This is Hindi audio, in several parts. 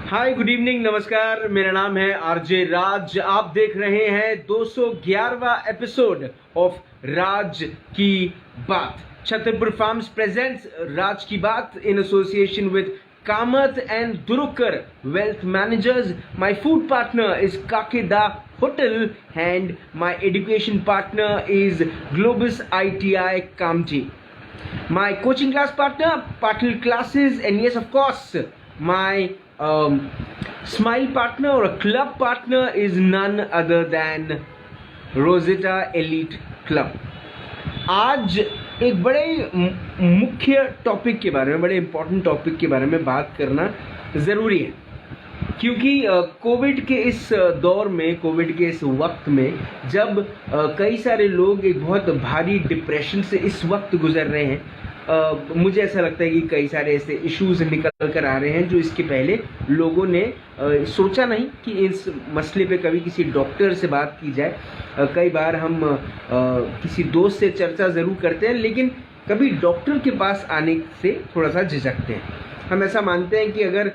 हाय, गुड इवनिंग, नमस्कार। मेरा नाम है आरजे राज। आप देख रहे हैं 211वां एपिसोड ऑफ राज की बात। छतरपुर फार्म्स प्रेजेंट्स राज की बात in association with Kamat and Durukar wealth managers. My food partner is Kakeda hotel and my education partner is Globus ITI Kamthi. My coaching class partner, Patil Classes, and yes, of course, my smile partner or a club partner is none other than Rosetta Elite Club. आज एक बड़े मुख्य टॉपिक के बारे में, बड़े इम्पोर्टेंट टॉपिक के बारे में बात करना ज़रूरी है, क्योंकि कोविड के इस दौर में, कोविड के इस वक्त में, जब कई सारे लोग एक बहुत भारी डिप्रेशन से इस वक्त गुजर रहे हैं, मुझे ऐसा लगता है कि कई सारे ऐसे इश्यूज निकल कर आ रहे हैं जो इसके पहले लोगों ने सोचा नहीं कि इस मसले पे कभी किसी डॉक्टर से बात की जाए। कई बार हम किसी दोस्त से चर्चा ज़रूर करते हैं, लेकिन कभी डॉक्टर के पास आने से थोड़ा सा झिझकते हैं। हम ऐसा मानते हैं कि अगर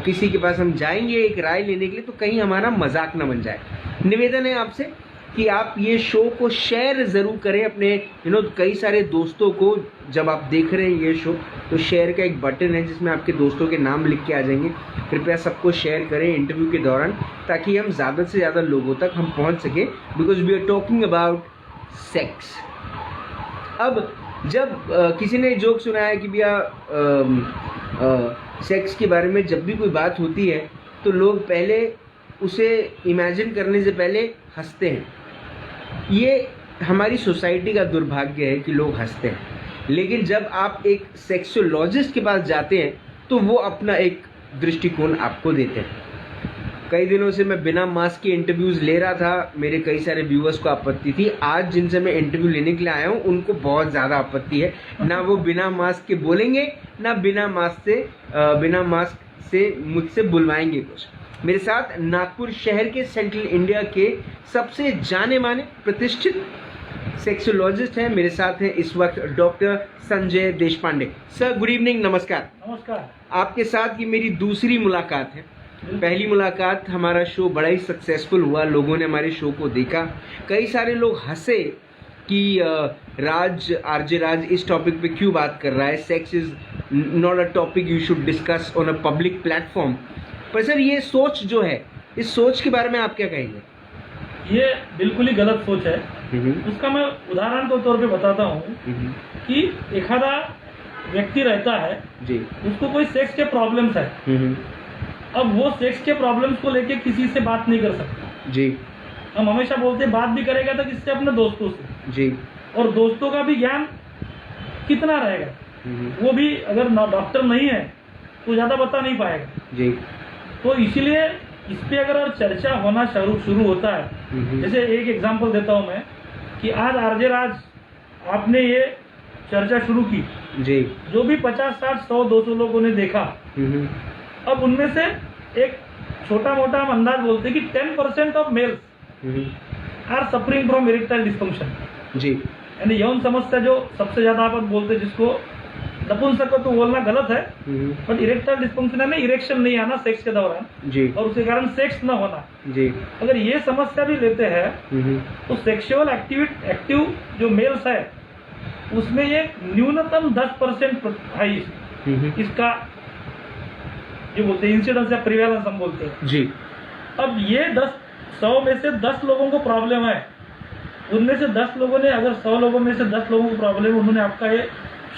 किसी के पास हम जाएंगे एक राय लेने के लिए, तो कहीं हमारा मजाक न बन जाए। निवेदन है आपसे कि आप ये शो को शेयर ज़रूर करें अपने कई सारे दोस्तों को। जब आप देख रहे हैं ये शो, तो शेयर का एक बटन है जिसमें आपके दोस्तों के नाम लिख के आ जाएंगे। कृपया सबको शेयर करें इंटरव्यू के दौरान, ताकि हम ज़्यादा से ज़्यादा लोगों तक हम पहुंच सकें, because we are talking about sex. अब जब किसी ने जोक सुनाया है कि भैया सेक्स के बारे में जब भी कोई बात होती है तो लोग पहले उसे इमेजिन करने से पहले हंसते हैं। ये हमारी सोसाइटी का दुर्भाग्य है कि लोग हंसते हैं, लेकिन जब आप एक सेक्सोलॉजिस्ट के पास जाते हैं तो वो अपना एक दृष्टिकोण आपको देते हैं। कई दिनों से मैं बिना मास्क के इंटरव्यूज़ ले रहा था, मेरे कई सारे व्यूअर्स को आपत्ति थी। आज जिनसे मैं इंटरव्यू लेने के लिए आया हूँ उनको बहुत ज़्यादा आपत्ति है। ना वो बिना मास्क के बोलेंगे, ना बिना मास्क से मुझसे बुलवाएंगे कुछ। मेरे साथ नागपुर शहर के सेंट्रल इंडिया के सबसे जाने माने प्रतिष्ठित सेक्सोलॉजिस्ट हैं। मेरे साथ हैं इस वक्त doctor Sanjay Deshpande. Sir, good evening, नमस्कार। नमस्कार। आपके साथ ये मेरी दूसरी मुलाकात है। पहली मुलाकात, हमारा शो बड़ा ही सक्सेसफुल हुआ, लोगों ने हमारे शो को देखा, कई सारे लोग हंसे कि आरजे राज इस टॉपिक पे क्यों बात कर रहा है, sex is not a topic you should discuss on a public platform. पर सर, ये सोच जो है, इस सोच के बारे में आप क्या कहेंगे? ये बिल्कुल ही गलत सोच है। उसका मैं उदाहरण के तौर पे बताता हूँ कि एखादा व्यक्ति रहता है जी, उसको कोई सेक्स के प्रॉब्लम्स है। अब वो सेक्स के प्रॉब्लम्स को लेके किसी से बात नहीं कर सकता जी। हम हमेशा बोलते हैं बात भी करेगा तो किससे, अपने दोस्तों से जी। और दोस्तों का भी ज्ञान कितना रहेगा, वो भी अगर डॉक्टर नहीं है तो ज़्यादा बता नहीं पाएगा जी। तो इसीलिए इस पे अगर चर्चा होना शुरू होता है, जैसे एक एग्जांपल देता हूँ मैं कि आज आरजे राज आपने ये चर्चा शुरू की जी, जो भी 50, 60, 100, 200 लोगों ने देखा, अब उनमें से एक छोटा मोटा हम अंदाज बोलते हैं कि 10% of males are suffering from erectile dysfunction जी, यानी यौन समस्या जो सबसे ज्यादा आप बोलते हैं, जिसको नपुंसक तो बोलना गलत है, बट इरेक्टाइल डिस्फंक्शन है ना, इरेक्शन नहीं आना सेक्स के दौरान जी, और उसके कारण सेक्स न होना जी। अगर ये समस्या भी लेते हैं तो सेक्सुअल एक्टिव जो मेल्स है उसमें ये न्यूनतम 10% है इसका जो बोलते हैं इंसिडेंस या प्रिवेलेंस हम बोलते हैं जी। अब ये 100 में से 10 लोगों को प्रॉब्लम है, उनमें से 10 लोगों ने, अगर 100 लोगों में से 10 लोगों को प्रॉब्लम है, उन्होंने आपका ये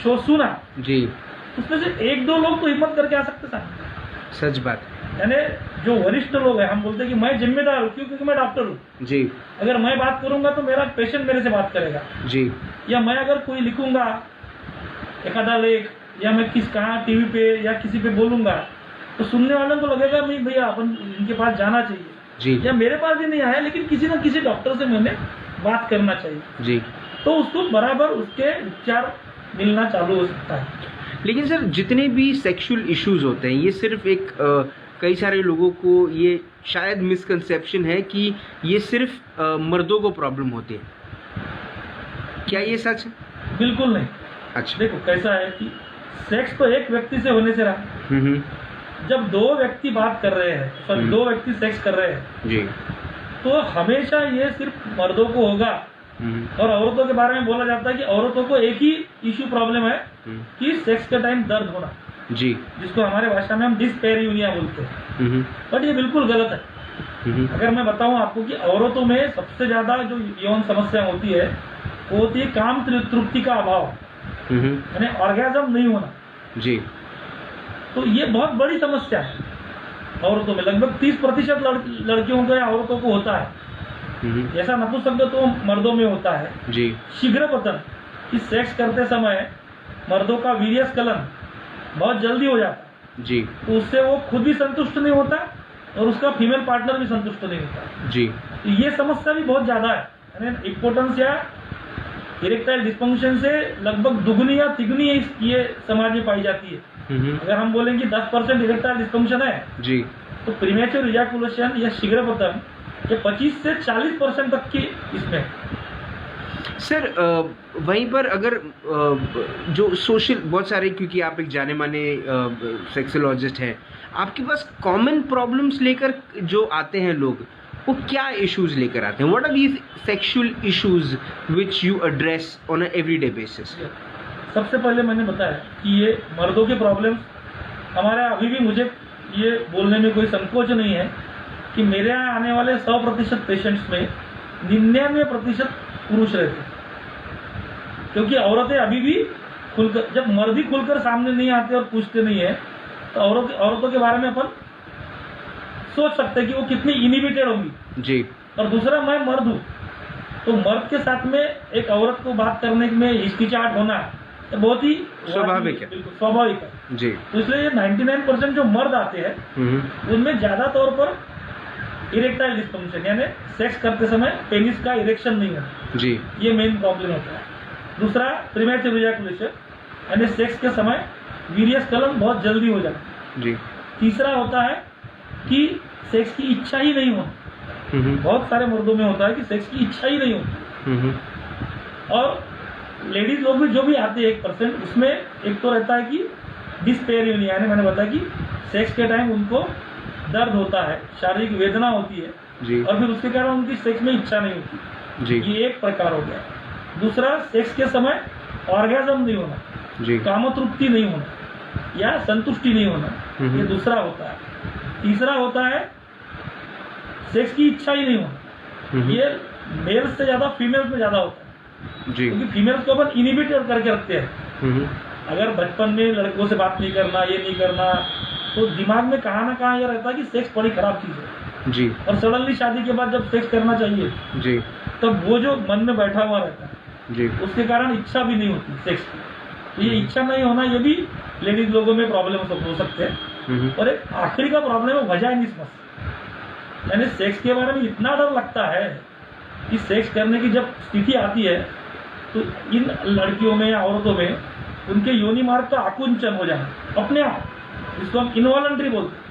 शो सुना जी, उसमें से 1-2 लोग तो हिम्मत करके आ सकते थे। सच बात। यानी जो वरिष्ठ लोग हैं, हम बोलते हैं कि मैं जिम्मेदार हूँ क्योंकि मैं डॉक्टर हूँ जी, अगर मैं बात करूंगा तो मेरा पेशेंट मेरे से बात करेगा जी, या मैं अगर कोई लिखूंगा एखादा लेख, या मैं कहाँ टीवी पे या किसी पे बोलूंगा, तो सुनने वालों को लगेगा नहीं भैया अपन इनके पास जाना चाहिए जी, या मेरे पास भी नहीं आया लेकिन किसी न किसी डॉक्टर से मैंने बात करना चाहिए जी, तो उसको बराबर उसके उपचार मिलना चालू हो सकता है। लेकिन सर, जितने भी सेक्सुअल इश्यूज होते हैं, ये सिर्फ एक कई सारे लोगों को ये शायद मिसकंसेप्शन है कि ये सिर्फ मर्दों को प्रॉब्लम होती है। क्या ये सच है? बिल्कुल नहीं। अच्छा, देखो कैसा है कि सेक्स तो एक व्यक्ति से होने से रहा, जब दो व्यक्ति बात कर रहे हैं, सॉरी दो व्यक्ति सेक्स कर रहे हैं, जी तो हमेशा ये सिर्फ मर्दों को होगा। और औरतों के बारे में बोला जाता है कि औरतों को एक ही इश्यू प्रॉब्लम है कि सेक्स के टाइम दर्द होना, जी, जिसको हमारे भाषा में हम डिस्पेरियूनिया बोलते हैं। बट ये बिल्कुल गलत है। अगर मैं बताऊं आपको कि औरतों में सबसे ज्यादा जो यौन समस्या होती है वो होती है काम तृप्ति का अभाव, यानी ऑर्गेजम नहीं होना। जी, तो ये बहुत बड़ी समस्या है औरतों में। लगभग 30% लड़कियों को या औरतों को होता है। ऐसा नपुंसकत्व तो मर्दों में होता है। जी, शीघ्र पतन, कि सेक्स करते समय मर्दों का वीर्यस्खलन बहुत जल्दी हो जाता है। जी, तो उससे वो खुद भी संतुष्ट नहीं होता और उसका फीमेल पार्टनर भी संतुष्ट नहीं होता। जी, तो ये समस्या भी बहुत ज्यादा है, यानी इम्पोर्टेंस या इरेक्टाइल डिस्फंक्शन से लगभग दुगनी या तिगुनी ये समाज में पाई जाती है। अगर हम बोलें कि 10% इरेक्टाइल डिस्फंक्शन है, जी, तो प्रीमेच्योर इजैकुलेशन या शीघ्र पतन ये 25 से 40% तक की इसमें। सर वहीं पर अगर जो सोशल बहुत सारे, क्योंकि आप एक जाने माने सेक्सोलॉजिस्ट हैं, आपके पास कॉमन प्रॉब्लम्स लेकर जो आते हैं लोग, वो क्या इश्यूज लेकर आते हैं? What are these sexual issues which you address on a everyday basis? सबसे पहले मैंने बताया कि ये मर्दों के प्रॉब्लम्स हमारे, अभी भी मुझे ये बोलने में कोई संकोच नहीं है कि मेरे यहाँ आने वाले 100% पेशेंट्स में 99% पुरुष रहते हैं। क्योंकि औरतें अभी भी खुलकर, जब मर्द ही खुलकर सामने नहीं आते और पूछते नहीं है, तो औरतों के बारे में अपन सोच सकते हैं कि वो कितनी इनिबिटेड होंगी। जी, और दूसरा, मैं मर्द हूँ, तो मर्द के साथ में एक औरत को बात करने में हिचकिचाहट होना ये बहुत ही स्वाभाविक है। बिल्कुल स्वाभाविक है। जी, तो इसलिए ये 99% जो मर्द आते हैं उनमें ज्यादा तौर पर इरेक्टाइल डिस्फंक्शन, यानी सेक्स करते समय पेनिस का इरेक्शन नहीं होना, जी, ये मेन प्रॉब्लम होता है। दूसरा, प्रीमेच्योर इजैकुलेशन, यानी सेक्स के समय वीर्यस्खलन बहुत जल्दी हो जाता है। जी, तीसरा होता है कि सेक्स की इच्छा ही नहीं होती। बहुत सारे मर्दों में होता है कि सेक्स की इच्छा ही नहीं होती। और लेडीज लोग भी जो भी आते हैं 1%, उसमें एक तो रहता है कि डिस्पेरियूनिया, यानी मैंने बताया कि सेक्स के टाइम उनको दर्द होता है, शारीरिक वेदना होती है, जी, और फिर उसके कारण उनकी सेक्स में इच्छा नहीं होती। जी, ये एक प्रकार हो गया। दूसरा, सेक्स के समय ऑर्गेजम नहीं होना, जी, कामतृप्ति नहीं होना या संतुष्टि नहीं होना, ये दूसरा होता है। तीसरा होता है सेक्स की इच्छा ही नहीं होना, ये मेल्स से ज्यादा फीमेल्स में ज्यादा होता है। जी, क्योंकि फीमेल्स को अपन इनिबिटेड करके रखते हैं। अगर बचपन में लड़कों से बात नहीं करना, ये नहीं करना, तो दिमाग में कहाँ ना कहाँ ये रहता है कि सेक्स बड़ी खराब चीज है। जी, और सडनली शादी के बाद जब सेक्स करना चाहिए, जी, तब वो जो मन में बैठा हुआ रहता है, जी, उसके कारण इच्छा भी नहीं होती सेक्स की। तो ये इच्छा नहीं होना, ये भी लेडीज लोगों में प्रॉब्लम हो सकते हैं। और एक आखिरी का प्रॉब्लम है वजाइनिज्मस, यानी सेक्स के बारे में इतना डर लगता है कि सेक्स करने की जब स्थिति आती है, तो इन लड़कियों में या औरतों में उनके योनि मार्ग का आकुंचन हो जाना अपने आप, जिसको हम इनवॉलंटरी बोलते हैं।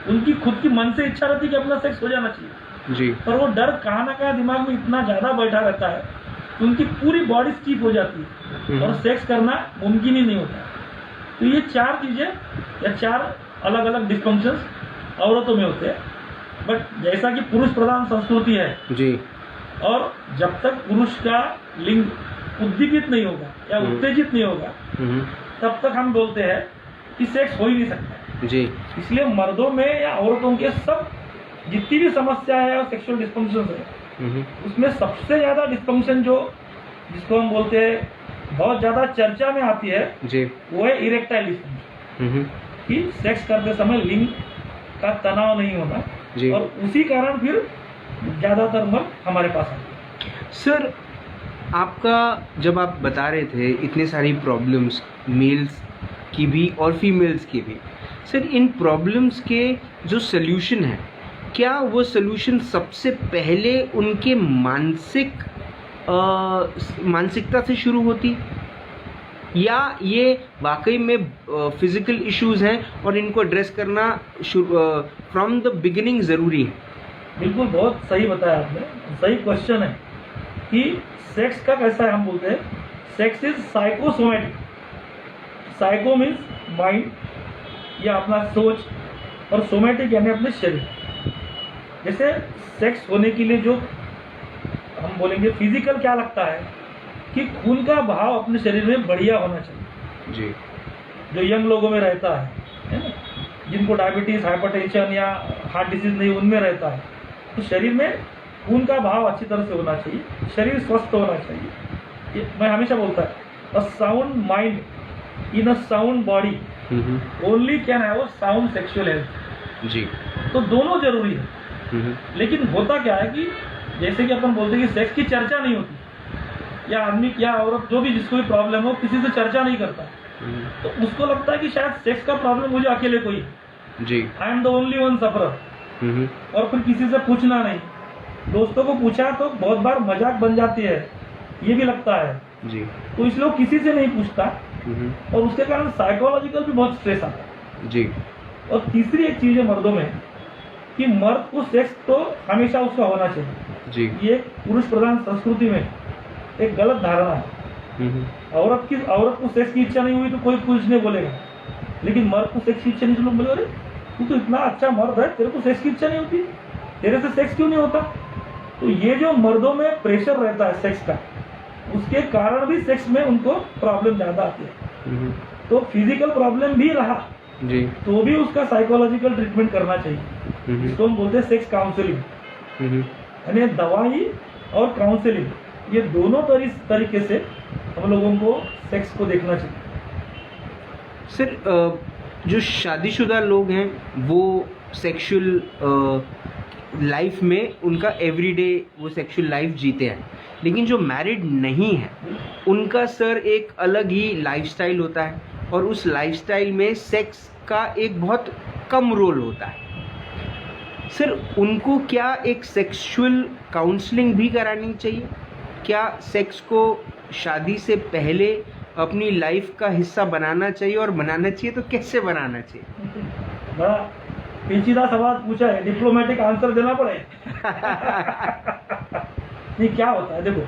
उनकी खुद की मन से इच्छा रहती है कि अपना सेक्स हो जाना चाहिए, जी, पर वो डर कहाँ ना कहाँ दिमाग में इतना ज्यादा बैठा रहता है कि उनकी पूरी बॉडी स्टीफ हो जाती है और सेक्स करना मुमकिन ही नहीं होता। तो ये 4 चीजें या 4 अलग अलग डिस्फंक्शंस औरतों में होते हैं। बट जैसा कि पुरुष प्रधान संस्कृति है, जी, और जब तक पुरुष का लिंग उद्दीपित नहीं होगा या उत्तेजित नहीं होगा, तब तक हम बोलते हैं कि सेक्स हो ही नहीं सकता। जी, इसलिए मर्दों में या औरतों के सब जितनी भी समस्या है और सेक्सुअल डिस्फंक्शन है, उसमें सबसे ज्यादा डिस्फंक्शन जिसको हम बोलते हैं बहुत ज्यादा चर्चा में आती है, जी, वो है इरेक्टाइल डिस्फंक्शन, कि सेक्स करते समय लिंग का तनाव नहीं होना, जी, और उसी कारण फिर ज्यादातर मर्द हमारे पास आते हैं। सर आपका, जब आप बता रहे थे इतने सारी प्रॉब्लम्स मेल्स की भी और फीमेल्स की भी, सर इन प्रॉब्लम्स के जो सल्यूशन है, क्या वो सल्यूशन सबसे पहले उनके मानसिकता से शुरू होती, या ये वाकई में फिजिकल इश्यूज हैं और इनको एड्रेस करना फ्रॉम द बिगिनिंग ज़रूरी है? बिल्कुल, बहुत सही बताया आपने, सही क्वेश्चन है कि सेक्स का कैसा है। हम बोलते हैं sex is psychosomatic. Psycho means mind या अपना सोच, और सोमैटिक यानी अपने शरीर। जैसे सेक्स होने के लिए जो हम बोलेंगे फिजिकल क्या लगता है कि खून का बहाव अपने शरीर में बढ़िया होना चाहिए, जी जो यंग लोगों में रहता है ना, जिनको डायबिटीज, हाइपरटेंशन या हार्ट डिजीज नहीं उनमें रहता है, तो शरीर में खून का बहाव अच्छी तरह से होना चाहिए, शरीर स्वस्थ होना चाहिए। ये मैं हमेशा बोलता है, a sound mind in a sound body only can have a sound sexual health. जी तो दोनों जरूरी है। लेकिन होता क्या है कि जैसे कि अपन बोलते हैं कि सेक्स की चर्चा नहीं होती, या आदमी या औरत जो भी जिसको भी प्रॉब्लम हो किसी से चर्चा नहीं करता, तो उसको लगता है कि शायद सेक्स का प्रॉब्लम मुझे अकेले कोई है, जी I am the only one sufferer. और फिर किसी से पूछना नहीं, दोस्तों को पूछा तो बहुत बार मजाक बन जाती है, ये भी लगता है जी। तो इसलिए वो किसी से नहीं पूछता, और उसके कारण साइकोलॉजिकल भी बहुत स्ट्रेस आता है जी। और तीसरी एक चीज है मर्दों में कि मर्द को सेक्स तो हमेशा उसका होना चाहिए जी। ये पुरुष प्रधान संस्कृति में एक गलत धारणा है। औरत को सेक्स की इच्छा नहीं हुई तो कोई कुछ नहीं बोलेगा, लेकिन मर्द को सेक्स की इच्छा नहीं तो लोग बोले अरे तू तो इतना अच्छा मर्द है, तेरे को सेक्स की इच्छा नहीं होती, तेरे से सेक्स क्यों नहीं होता। तो ये जो मर्दों में प्रेशर रहता है सेक्स का, उसके कारण भी सेक्स में उनको प्रॉब्लम ज्यादा आती है। तो फिजिकल प्रॉब्लम भी रहा जी, तो भी उसका साइकोलॉजिकल ट्रीटमेंट करना चाहिए, जिसको हम बोलते हैं सेक्स काउंसलिंग। यानी दवाई और काउंसलिंग, ये दोनों तरीके से हम लोगों को सेक्स को देखना चाहिए। सर जो शादीशुदा लोग हैं वो सेक्सुअल लाइफ में उनका एवरीडे वो सेक्सुअल लाइफ जीते हैं, लेकिन जो मैरिड नहीं है उनका सर एक अलग ही लाइफस्टाइल होता है, और उस लाइफस्टाइल में सेक्स का एक बहुत कम रोल होता है। सर उनको क्या एक सेक्सुअल काउंसलिंग भी करानी चाहिए? क्या सेक्स को शादी से पहले अपनी लाइफ का हिस्सा बनाना चाहिए, और बनाना चाहिए तो कैसे बनाना चाहिए? बड़ा पेचीदा सवाल पूछा है, डिप्लोमेटिक आंसर देना पड़े। नहीं, क्या होता है देखो,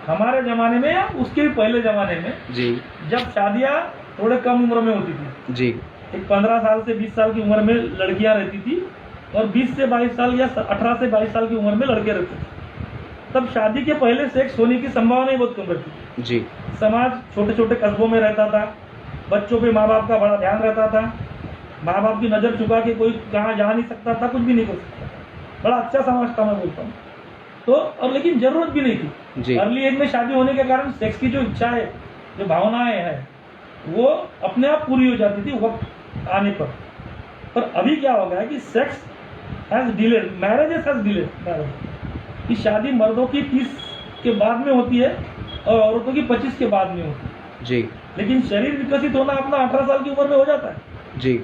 हमारे जमाने में या उसके भी पहले जमाने में जी, जब शादियां थोड़े कम उम्र में होती थी, जी, एक 15 साल से 20 साल की उम्र में लड़कियां रहती थी और 20 से 22 साल या 18 से 22 साल की उम्र में लड़के रहते थे, तब शादी के पहले सेक्स होने की संभावना ही बहुत कम रहती थी। जी, समाज छोटे छोटे कस्बों में रहता था, बच्चों पे माँ बाप का बड़ा ध्यान रहता था, माँ बाप की नज़र चुका के कोई कहाँ जा नहीं सकता था, कुछ भी नहीं कर सकता, बड़ा अच्छा समाज था मैं बोलता हूँ। तो और लेकिन जरूरत भी नहीं थी। जी। अर्ली एज में शादी होने के कारण सेक्स की जो इच्छा है, जो भावनाएं हैं, वो अपने आप पूरी हो जाती थी वक्त आने पर अभी क्या हो गया है कि sex has delayed, marriages has delayed marriage, कि शादी मर्दों की 30 के बाद में होती है और औरतों की 25 के बाद में होती है जी, लेकिन शरीर विकसित होना अपना 18 साल की उम्र में हो जाता है। जी,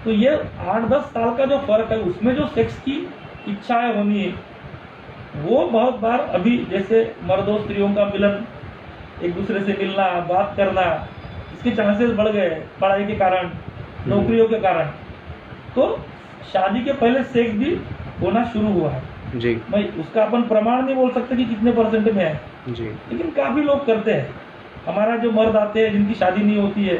तो ये 8-10 साल का जो फर्क है, उसमें जो सेक्स की इच्छाएं होनी है, वो बहुत बार अभी जैसे मर्दों स्त्रियों का मिलन, एक दूसरे से मिलना, बात करना, इसके चांसेस बढ़ गए पढ़ाई के कारण, नौकरियों के कारण। तो शादी के पहले सेक्स भी होना शुरू हुआ है। जी, मैं उसका अपन प्रमाण नहीं बोल सकते कि कितने परसेंट में है, जी, लेकिन काफी लोग करते हैं। हमारा जो मर्द आते हैं जिनकी शादी नहीं होती है,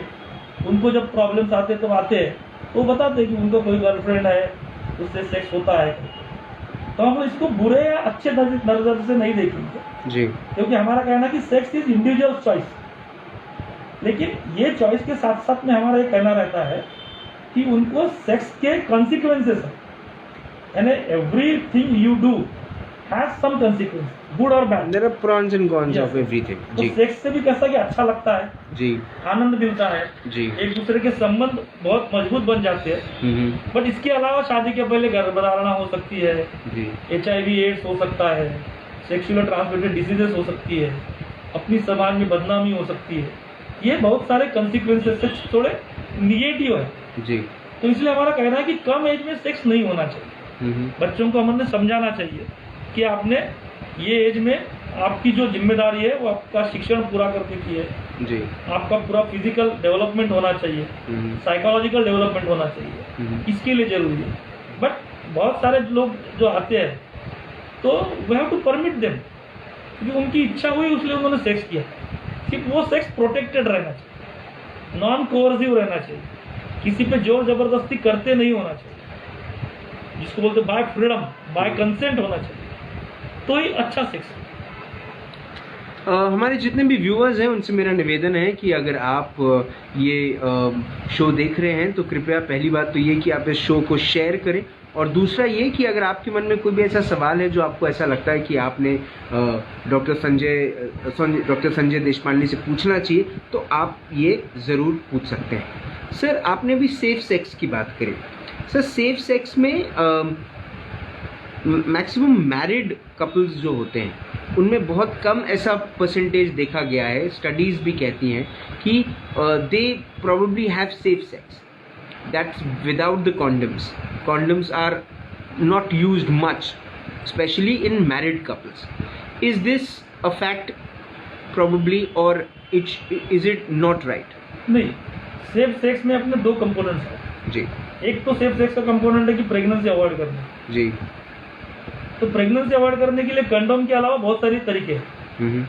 उनको जब प्रॉब्लम्स आते हैं तो आते हैं, तो बताते हैं कि उनको कोई गर्लफ्रेंड है, उससे सेक्स होता है। तो हम इसको बुरे या अच्छे नजर से नहीं देखेंगे जी, क्योंकि हमारा कहना है कि सेक्स इज इंडिविजुअल चॉइस, लेकिन ये चॉइस के साथ साथ में हमारा ये कहना रहता है कि उनको सेक्स के कॉन्सिक्वेंसेस है, यानी everything you do has some consequence, good और bad. There are pros and cons Yes. Of everything. तो जी, सेक्स से भी कैसा कि अच्छा लगता है, जी, आनंद मिलता है, जी, एक दूसरे के संबंध बहुत मजबूत बन जाते हैं। बट इसके अलावा शादी के पहले गर्भधारणा हो सकती है, जी, HIV एड्स हो सकता है, सेक्सुअल ट्रांसमिटेड डिसीजेस हो सकती है, अपनी समाज में बदनामी हो सकती है। ये बहुत सारे कंसिक्वेंसेस से थोड़े निगेटिव है। जी, तो इसलिए हमारा कहना है कि कम एज में सेक्स नहीं होना चाहिए। बच्चों को हमने समझाना चाहिए कि आपने ये एज में आपकी जो जिम्मेदारी है वो आपका शिक्षण पूरा करने की है, जी, आपका पूरा फिजिकल डेवलपमेंट होना चाहिए, साइकोलॉजिकल डेवलपमेंट होना चाहिए, इसके लिए जरूरी है। बट बहुत सारे लोग जो आते हैं तो we have to permit them, क्योंकि उनकी इच्छा हुई इसलिए उन्होंने सेक्स किया, सिर्फ वो सेक्स प्रोटेक्टेड रहना चाहिए, नॉन कोर्सिव रहना चाहिए। किसी पे जोर जबरदस्ती करते नहीं होना चाहिए, जिसको बोलते बाय फ्रीडम, बाय कंसेंट होना चाहिए, तो ही अच्छा सेक्स। हमारे जितने भी व्यूअर्स हैं उनसे मेरा निवेदन है कि अगर आप ये शो देख रहे हैं तो कृपया पहली बात तो ये कि आप इस शो को शेयर करें, और दूसरा ये कि अगर आपके मन में कोई भी ऐसा सवाल है जो आपको ऐसा लगता है कि आपने डॉक्टर संजय देशपांडे से पूछना चाहिए, तो आप ये ज़रूर पूछ सकते हैं। सर, आपने भी सेफ सेक्स की बात करी। सर, सेफ सेक्स में मैक्सिमम मैरिड कपल्स जो होते हैं उनमें बहुत कम ऐसा परसेंटेज देखा गया है, स्टडीज़ भी कहती हैं कि they probably have safe sex that's without the condoms. Condoms are not used much, especially in married couples. Is this a fact probably, or is it not right? नहीं, सेफ सेक्स में अपने दो कंपोनेंट्स हैं जी। एक तो सेफ सेक्स का कंपोनेंट है कि प्रेगनेंसी अवॉइड करना। जी। तो प्रेगनेंसी अवॉइड करने के लिए कंडोम के अलावा बहुत सारे तरीके हैं,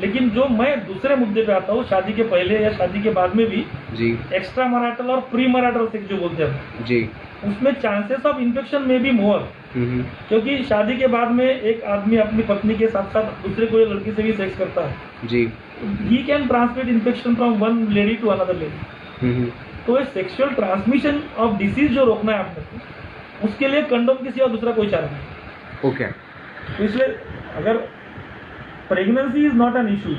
लेकिन जो मैं दूसरे मुद्दे पे आता हूँ, शादी के पहले या शादी के बाद में भी जी एक्स्ट्रा मैरिटल और प्री मैरिटल सेक्स जो बोलते हैं जी, उसमें चांसेस ऑफ इन्फेक्शन में भी मोर, क्योंकि शादी के बाद में एक आदमी अपनी पत्नी के साथ साथ दूसरे कोई लड़की से भी सेक्स करता है जी, he can transmit infection from one lady to another lady. तो ये सेक्सुअल ट्रांसमिशन ऑफ डिसीज जो रोकना है आपने, उसके लिए कंडोम के सिवा दूसरा कोई चारा नहीं। ओके। तो इसलिए अगर pregnancy is not an issue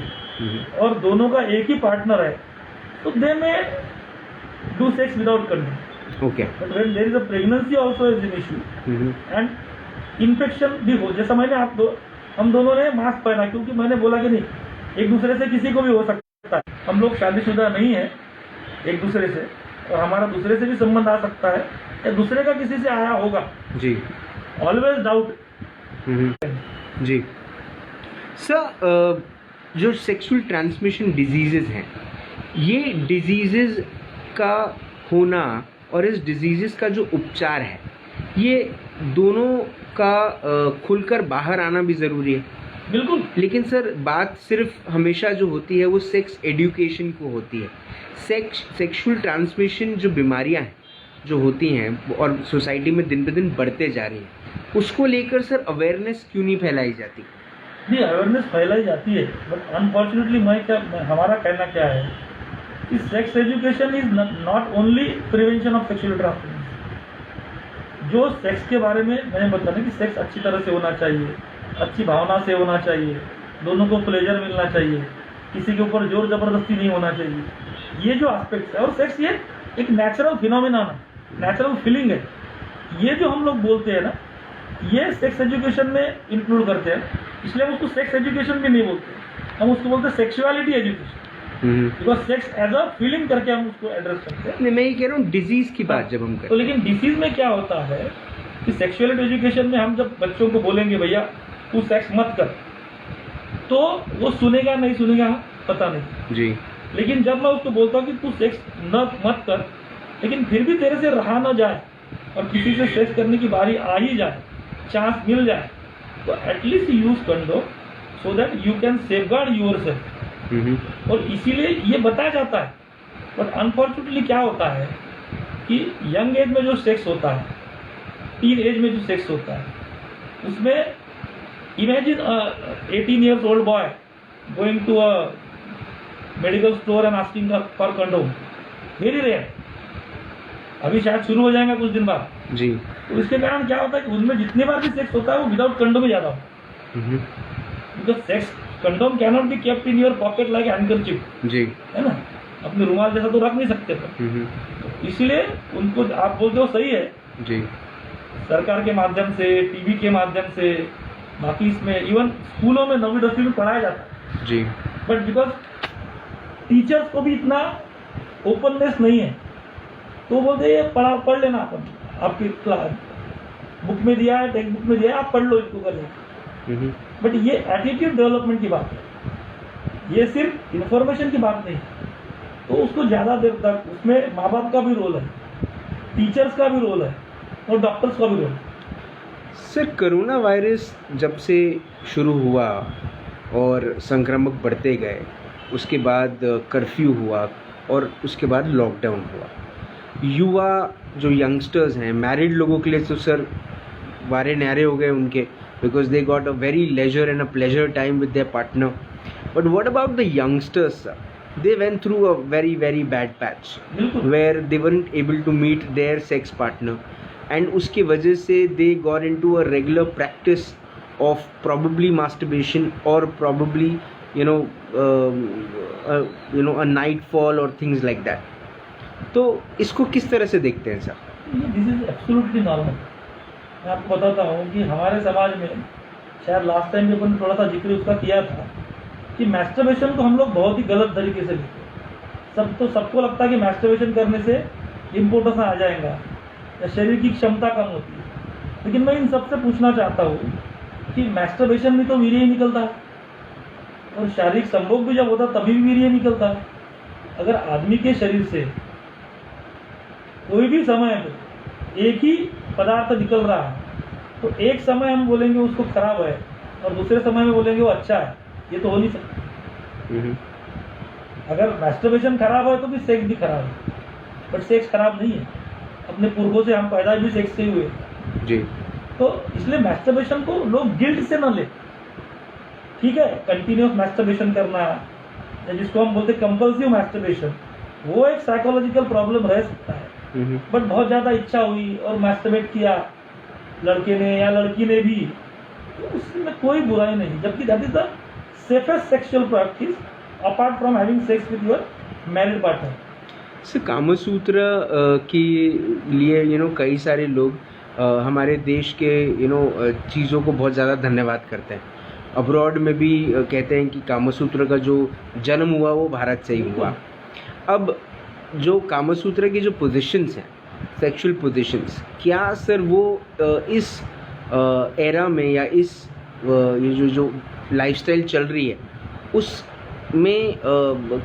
और दोनों का एक ही पार्टनर है तो they may do sex without condom. Okay. But when there is a pregnancy also is an issue and infection भी हो, जैसा मैंने हम दोनों ने मास्क पहना, क्योंकि मैंने बोला कि नहीं एक दूसरे से किसी को भी हो सकता है, हम लोग शादीशुदा नहीं है एक दूसरे से, और हमारा दूसरे से भी संबंध आ सकता है या दूसरे का किसी से आया होगा जी। Always doubt. जी सर, जो सेक्सुअल ट्रांसमिशन डिजीज़ेज़ हैं, ये डिजीज़ेज़ का होना और इस डिजीज़ेज़ का जो उपचार है, ये दोनों का खुलकर बाहर आना भी ज़रूरी है। बिल्कुल। लेकिन सर, बात सिर्फ हमेशा जो होती है वो सेक्स एजुकेशन को होती है। सेक्सुअल ट्रांसमिशन जो बीमारियां हैं जो होती हैं और सोसाइटी में दिन ब दिन बढ़ते जा रही हैं, उसको लेकर सर अवेयरनेस क्यों नहीं फैलाई जाती? नहीं, अवेयरनेस फैलाई जाती है, बट अनफॉर्चुनेटली हमारा कहना क्या है कि sex education is not only prevention of sexual transmission. जो सेक्स के बारे में मैंने बताया कि सेक्स अच्छी तरह से होना चाहिए, अच्छी भावना से होना चाहिए, दोनों को प्लेजर मिलना चाहिए, किसी के ऊपर जोर जबरदस्ती नहीं होना चाहिए, ये जो एस्पेक्ट्स है, और सेक्स ये एक नेचुरल फिनोमिना है, नेचुरल फीलिंग है, ये जो हम लोग बोलते हैं ना, ये सेक्स एजुकेशन में इंक्लूड करते हैं। इसलिए हम उसको सेक्स एजुकेशन भी नहीं बोलते, हम उसको बोलते हैं sexuality education, because sex as a feeling करके हम उसको एड्रेस करते हैं। मैं ये कह रहा हूँ डिजीज की बात जब हम करें तो, लेकिन डिसीज में क्या होता है कि सेक्सुअलिटी एजुकेशन में हम जब बच्चों को बोलेंगे भैया तू सेक्स मत कर, तो वो सुनेगा नहीं सुनेगा पता नहीं जी। लेकिन जब मैं उसको बोलता हूँ कि तू सेक्स मत कर, लेकिन फिर भी तेरे से रहा ना जाए और किसी से सेक्स करने की बारी आ ही जाए, चांस मिल जाए, तो at least use condom so that you can safeguard yourself. और इसीलिए ये बताया जाता है। बट अनफॉर्चुनेटली क्या होता है कि यंग एज में जो सेक्स होता है, टीन एज में जो सेक्स होता है, उसमें imagine 18 years old boy going to a medical store and asking for condom, very rare. अभी शायद शुरू हो जाएगा कुछ दिन बाद जी। तो इसके कारण क्या होता है कि उसमें जितनी बार भी सेक्स होता है वो विदाउट कंडोम ही ज्यादा होता है, because sex condom can not be kept in your pocket like handkerchief जी, है ना, अपने रुमाल जैसा तो रख नहीं सकते। तो इसीलिए उनको आप बोलते हो सही है जी, सरकार के माध्यम से, टीवी के माध्यम से, बाकी इसमें इवन स्कूलों में 9वीं 10वीं में पढ़ाया जाता है जी, बट बिकॉज टीचर्स को भी इतना ओपननेस नहीं है, तो बोलते ये पढ़ लेना, अपन आपकी बुक में दिया है, टेक्स्ट बुक में दिया है, आप पढ़ लो इसको कर लेना। बट ये एटीट्यूड डेवलपमेंट की बात है, ये सिर्फ इंफॉर्मेशन की बात नहीं। तो उसको ज़्यादा देर तक उसमें माँ बाप का भी रोल है, टीचर्स का भी रोल है और डॉक्टर्स का भी रोल है। सर, कोरोना वायरस जब से शुरू हुआ और संक्रामक बढ़ते गए, उसके बाद कर्फ्यू हुआ और उसके बाद लॉकडाउन हुआ, युवा जो यंगस्टर्स हैं, मैरिड लोगों के लिए तो सर वारे न्यारे हो गए उनके, because they got a very leisure and a pleasure time with their partner. But what about the youngsters sir? They went through a very very bad patch where they weren't able to meet their sex partner, and उसकी वजह से they got into a regular practice of probably masturbation or probably a nightfall or things like that. तो इसको किस तरह से देखते हैं sir? This is absolutely normal. मैं आपको बताता हूँ कि हमारे समाज में शायद लास्ट टाइम भी अपन थोड़ा सा जिक्र उसका किया था कि मैस्टरबेशन को हम लोग बहुत ही गलत तरीके से लेते हैं. सबको लगता है कि मैस्टरबेशन करने से इम्पोर्टेंस आ जाएगा या शरीर की क्षमता कम होती है. लेकिन मैं इन सबसे पूछना चाहता हूँ कि मैस्टरबेशन में तो वीर्य ही निकलता है, और शारीरिक संभोग भी जब होता है तभी भी वीर्य निकलता है. अगर आदमी के शरीर से कोई भी समय में एक ही पदार्थ निकल रहा है तो एक समय हम बोलेंगे उसको खराब है और दूसरे समय में बोलेंगे वो अच्छा है. ये तो हो नहीं सकता. अगर मैस्टरबेशन खराब है तो भी सेक्स भी खराब है, बट सेक्स खराब नहीं है. अपने पुरखों से हम पैदा भी सेक्स से हुए जी. तो इसलिए मैस्टरबेशन को लोग गिल्ट से न ले. ठीक है, कंटिन्यूस मैस्टरबेशन करना या जिसको हम बोलते हैं कंपल्सिव मैस्टरबेशन, वो एक साइकोलॉजिकल प्रॉब्लम रह सकता है. बट बहुत ज़्यादा इच्छा हुई और मैस्टरबेट किया लड़के ने या लड़की ने भी, तो उसमें कोई बुराई नहीं. जबकि that is the safest sexual practice apart from having sex with your married partner. Sir Kamasutra के लिए कई सारे लोग हमारे देश के चीज़ों को बहुत ज़्यादा धन्यवाद करते हैं. अब्रॉड में भी कहते हैं कि कामसूत्र का जो जन्म हुआ वो भारत से ही हुआ. अब जो कामसूत्र की जो पोजीशंस हैं, सेक्सुअल पोजीशंस, क्या सर वो इस एरा में या इस ये जो लाइफस्टाइल चल रही है उसमें